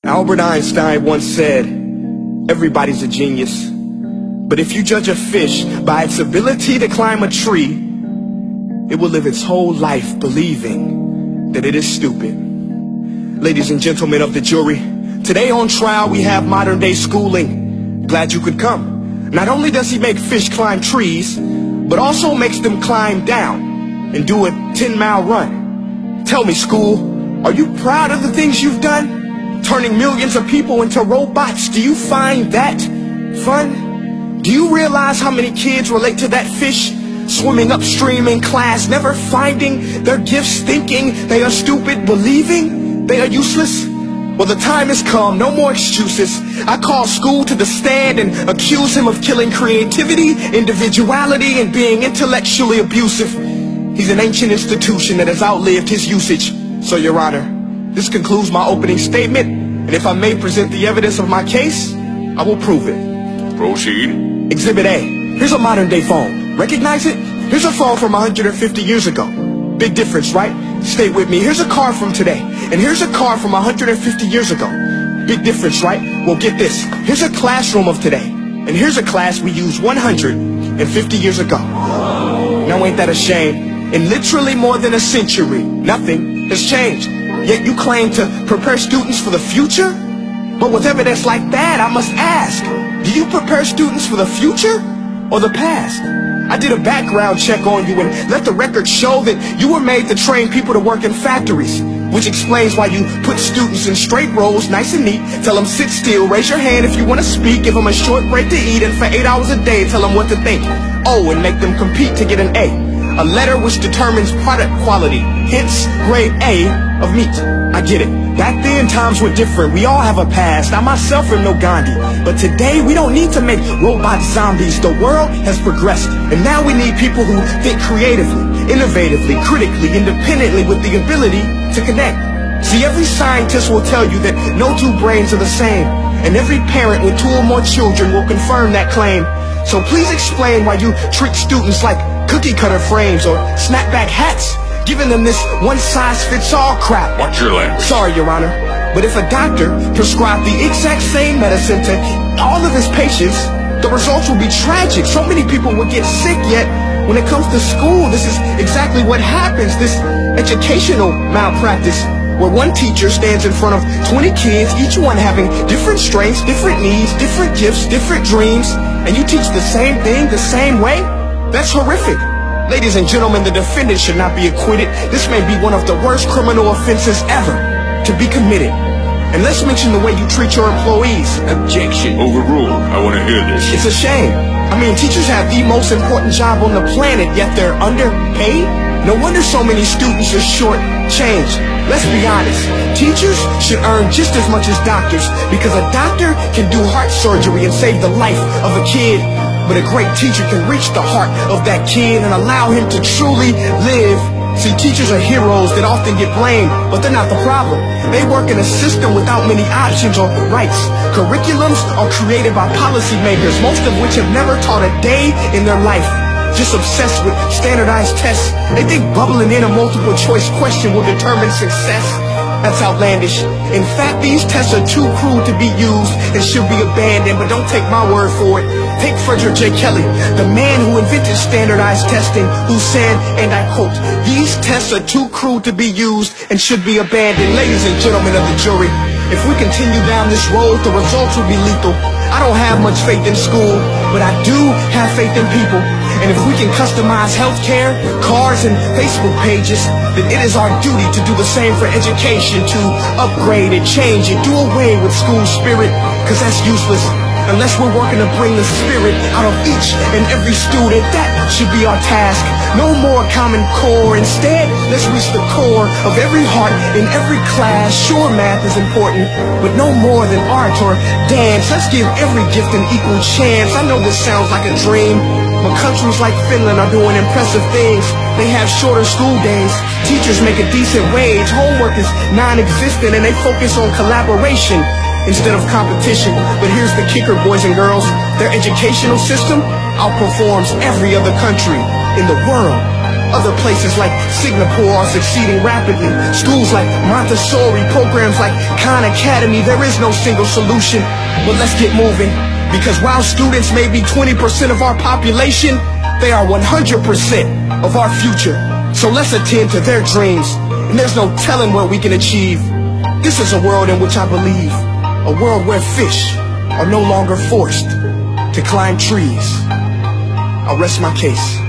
Albert Einstein once said, everybody's a genius. But if you judge a fish by its ability to climb a tree, it will live its whole life believing that it is stupid. Ladies and gentlemen of the jury, today on trial we have modern day schooling. Glad you could come. Not only does he make fish climb trees, but also makes them climb down and do a 10-mile run. Tell me, school, are you proud of the things you've done? Turning millions of people into robots, do you find that fun? Do you realize how many kids relate to that fish? Swimming upstream in class, never finding their gifts, thinking they are stupid, believing they are useless? Well, the time has come, no more excuses. I call school to the stand and accuse him of killing creativity, individuality, and being intellectually abusive. He's an ancient institution that has outlived his usage. So, Your Honor, this concludes my opening statement, and if I may present the evidence of my case, I will prove it. Proceed. Exhibit A. Here's a modern day phone. Recognize it? Here's a phone from 150 years ago. Big difference, right? Stay with me. Here's a car from today, and here's a car from 150 years ago. Big difference, right? Well, get this. Here's a classroom of today, and here's a class we used 150 years ago. Now ain't that a shame? In literally more than a century, nothing has changed. Yet you claim to prepare students for the future? But with evidence like that, I must ask, do you prepare students for the future or the past? I did a background check on you and let the record show that you were made to train people to work in factories, which explains why you put students in straight rows, nice and neat, tell them sit still, raise your hand if you want to speak, give them a short break to eat, and for 8 hours a day tell them what to think. Oh, and make them compete to get an A letter which determines product quality, hence grade A of meat. I get it. Back then, times were different. We all have a past. I myself am no Gandhi. But today, we don't need to make robot zombies. The world has progressed. And now we need people who think creatively, innovatively, critically, independently, with the ability to connect. See, every scientist will tell you that no two brains are the same. And every parent with 2 or more children will confirm that claim. So please explain why you treat students like cookie cutter frames or snapback hats, giving them this one-size-fits-all crap. Watch your language. Sorry, Your Honor, but if a doctor prescribed the exact same medicine to all of his patients, the results would be tragic. So many people would get sick, yet when it comes to school, this is exactly what happens. This educational malpractice, where one teacher stands in front of 20 kids, each one having different strengths, different needs, different gifts, different dreams, and you teach the same thing the same way? That's horrific. Ladies and gentlemen, the defendant should not be acquitted. This may be one of the worst criminal offenses ever to be committed. And let's mention the way you treat your employees. Objection. Overruled. I want to hear this. It's a shame. I mean, teachers have the most important job on the planet, yet they're underpaid? No wonder so many students are short-changed. Let's be honest. Teachers should earn just as much as doctors, because a doctor can do heart surgery and save the life of a kid. But a great teacher can reach the heart of that kid and allow him to truly live. See, teachers are heroes that often get blamed, but they're not the problem. They work in a system without many options or rights. Curriculums are created by policymakers, most of which have never taught a day in their life. Just obsessed with standardized tests. They think bubbling in a multiple choice question will determine success. That's outlandish. In fact, these tests are too cruel to be used and should be abandoned, but don't take my word for it. Take Frederick J. Kelly, the man who invented standardized testing, who said, and I quote, "These tests are too cruel to be used and should be abandoned." Ladies and gentlemen of the jury, if we continue down this road, the results will be lethal. I don't have much faith in school, but I do have faith in people. And if we can customize healthcare, cars, and Facebook pages, then it is our duty to do the same for education, to upgrade and change and do away with school spirit, because that's useless. Unless we're working to bring the spirit out of each and every student, that should be our task. No more Common Core. Instead, let's reach the core of every heart in every class. Sure, math is important, but no more than art or dance. Let's give every gift an equal chance. I know this sounds like a dream, but countries like Finland are doing impressive things. They have shorter school days. Teachers make a decent wage. Homework is non-existent, and they focus on collaboration instead of competition. But here's the kicker, boys and girls. Their educational system outperforms every other country in the world. Other places like Singapore are succeeding rapidly. Schools like Montessori, programs like Khan Academy. There is no single solution, but let's get moving. Because while students may be 20% of our population, they are 100% of our future. So let's attend to their dreams, and there's no telling what we can achieve. This is a world in which I believe, a world where fish are no longer forced to climb trees. I'll rest my case.